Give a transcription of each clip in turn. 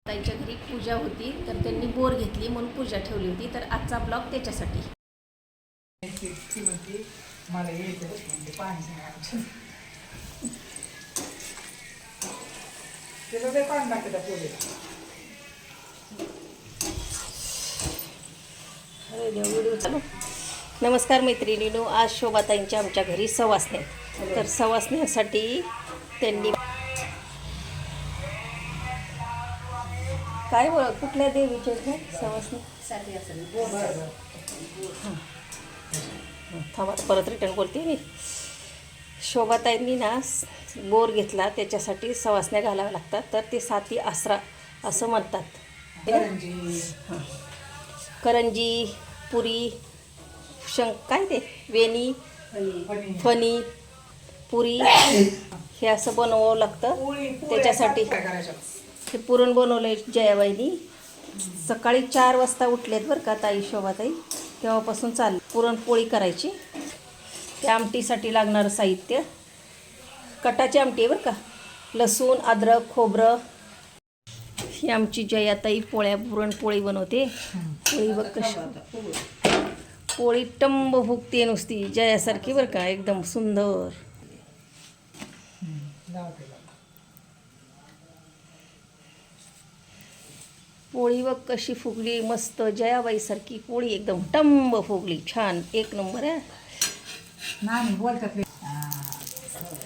ताईच्या घरी पूजा होती तर त्यांनी बोर घेतली म्हणून पूजा ठेवली होती, तर आजचा ब्लॉग त्याच्यासाठी. मला यायचं म्हणजे पाणी ते पाणी लागतं त्या पोळीला. व्हिडिओ चालू. नमस्कार मैत्रिणींनो, आज शोभाताईंच्या आमच्या घरी सवासणी आहेत. तर सवासण्यासाठी त्यांनी काय कुठल्या देवीचे सवासणी थांबा परत रिटर्न बोलते मी. शोभाताईंनी ना बोर घेतला, त्याच्यासाठी सवासण्या घालाव्या लागतात, तर ते साती आसरा असं म्हणतात. करंजी, पुरी, काय ते वेणी, फणी, पुरी हे असं बनवावं लागतं. त्याच्यासाठी हे पुरण बनवलंय जयाबाईनी. सकाळी 4 वाजता उठलेत बरं का ताई शोभाताई, तेव्हापासून चालली पुरणपोळी करायची. त्या आमटीसाठी लागणारं साहित्य कटाची आमटी आहे बरं का, लसूण, अद्रक, खोबरं. ही आमची जयाताई पुरणपोळी बनवते. पोळी बघ कशी, पोळी टंब फुगते नुसती जयासारखी बरं का, एकदम सुंदर. पोळी बघ कशी फुगली, मस्त जयाबाईसारखी पोळी एकदम टंब फुगली, छान एक नंबर आहे. नाही बोलतात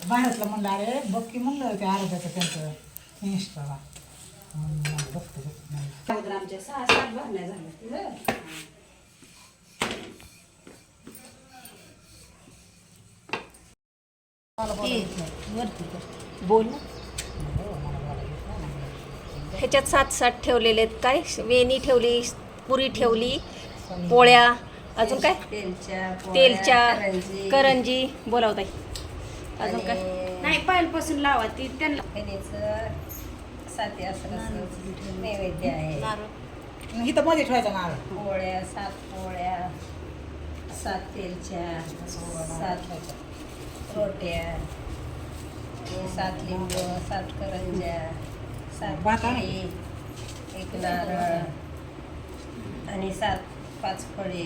भारतला म्हणलं, अरे बघ की म्हणलं ते आरोग्याचं त्यांचं इंस्टाला बघतो. आमच्या 6-7 भरण्या झाल्या. बोल. ह्याच्यात 7-7 ठेवलेले आहेत. काय वेणी ठेवली, पुरी ठेवली, पोळ्या, अजून काय तेलच्या करंजी बोलावताय, अजून काय नाही पहिल्यापासून लावा ती त्यांना. साती असं नैवेद्य आहे. इथं मध्ये ठेवायचं नारळ. पोळ्या 7 पोळ्या, 7 तेलच्या, 7 रोट्या, 7 लिंबू, 7 करंज्या, 7 भाकरी, 1 नारळ आणि 5 फळे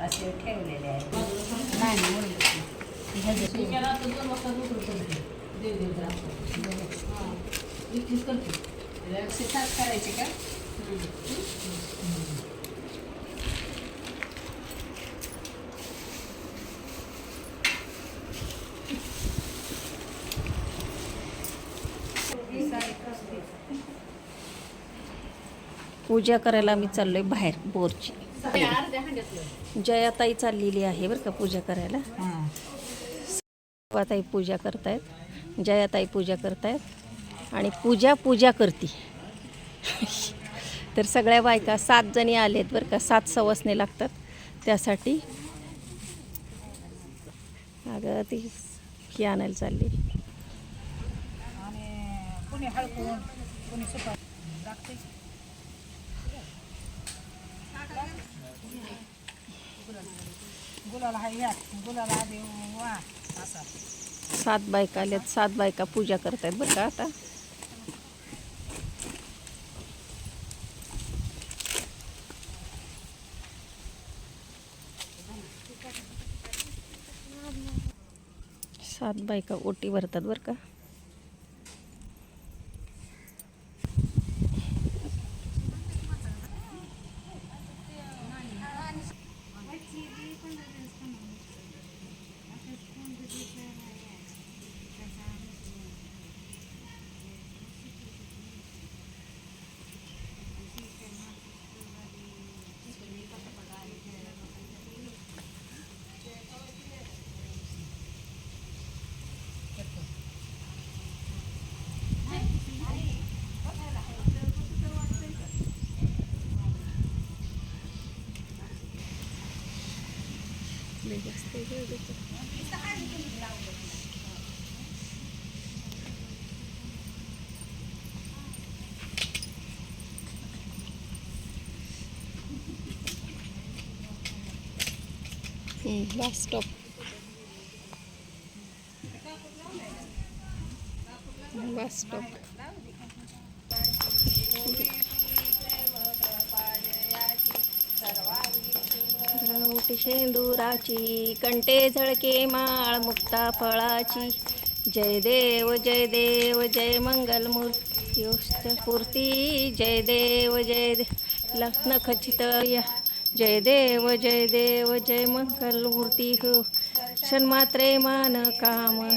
असे ठेवलेले आहेत. करायचे का? पूजा करायला आम्ही चाललोय बाहेर बोरची. जयाताई चाललेली आहे बरं का पूजा करायला. शोभाताई पूजा करतायत, जयाताई पूजा करतायत आणि पूजा करते. तर सगळ्या बायका 7 जणी आलेत बरं का, 7 सवासणे लागतात त्यासाठी. अगं ती ही आणायला चालली. कुणी हळकून कुणी सुपारी लागते. गुलाला हा या गुलाला देऊ वा असा. 7 बायका आल्यात, 7 बायका पूजा करतायत बरं का. आता सात बायका ओटी भरतात बरं का. Bus stop. Bus stop. पाठी शेंदुराची, कंठे झळके माळ मुक्ता फळाची. जय देव जय देव जय मंगलमूर्ती पूर्ती. जय देव जय देव लग्न खचित या. जय देव जय मंगलमूर्ती हो क्षणमात्रे मान काम.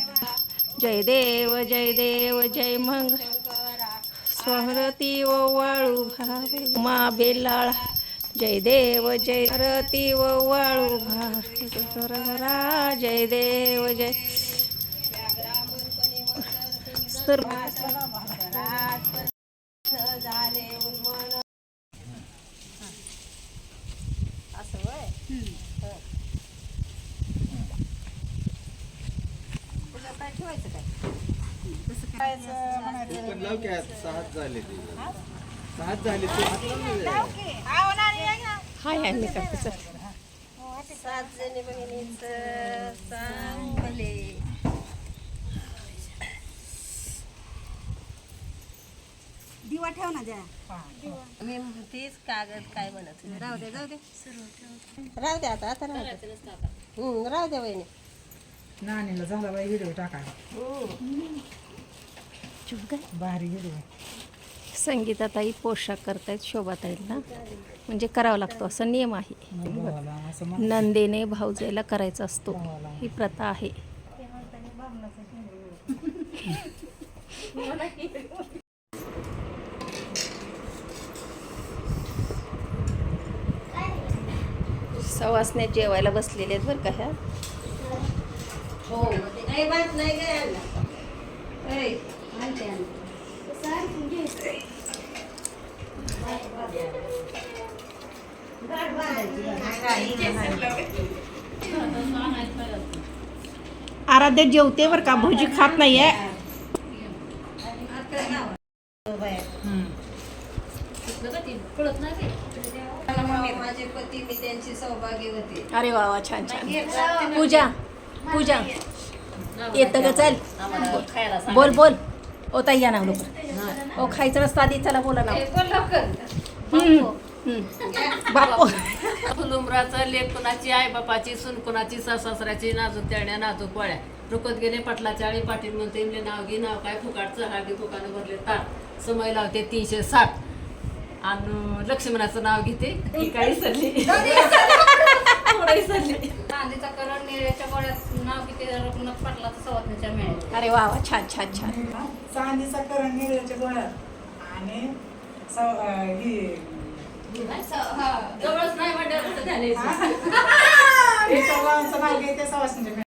जय देव जय मंगल स्वरती ओवाळू भावे मा बेलाळा. जय देव जय रती ओवाळू भारा. जय देव जय असं वय तुझं काय ठेवायचं काय म्हणायचं लाव की आज 6 झाले ते 6 झाले ते हात लावून दे. हाय आम्ही काकू चल. 7 जणी बहिणीचं चांगले. दिवा ठेव ना द्या. मी तीच कागद काय म्हणत होते. राहू दे जाऊ दे राहू दे आता राहू दे. राहू दे वहिनी. नानीला झाला बाई व्हिडिओ टाकायला. भारी व्हिडिओ. संगीताताई पोशाख करतायत शोभाताईंना, म्हणजे करावा लागतो असा नियम आहे. भावाला असं म्हण. नंदेने भाऊजाईला करायचा असतो, ही प्रथा आहे. सवासने जेवायला बसलेले आहेत बरं का ह्या. हो नाही बात नाही काय आणला. आराध्य जेवते बरं का, भोजी खात नाहीये. माझे पती मी त्यांची सौभाग्य होते. अरे वा वा छान छान. पूजा येतं ग चल. बोल ओ ताई या ना लवकर. ओ खायचं नसतं आधी, चला बोला ना. बापू फुलुमराचं लेक कुणाची आई बापाची सून कुणाची सासऱ्याची नाजूक त्याण्या नाजूक पोळ्या. रुकत गेले पटलाच्या आळी पाटील म्हणते इमले नाव घे नाव काय फुकाटचं हागी फुकानं भरले ताट. समय लावते 360 आणि लक्ष्मणाचं नाव घेते ही काही सरली सरली. चांदीचा करण निळ्याच्या गोळ्यात नाव किती रघुनाथ पाटलाचं सवासणीच्या मिळेल. अरे वा वा छान छान छान. चांदीचा करण निळ्याच्या गोळ्यात आणि ही जवळच नाही म्हणल्यावर झाले. सर्वांचं नाव घेते सवासणीच्या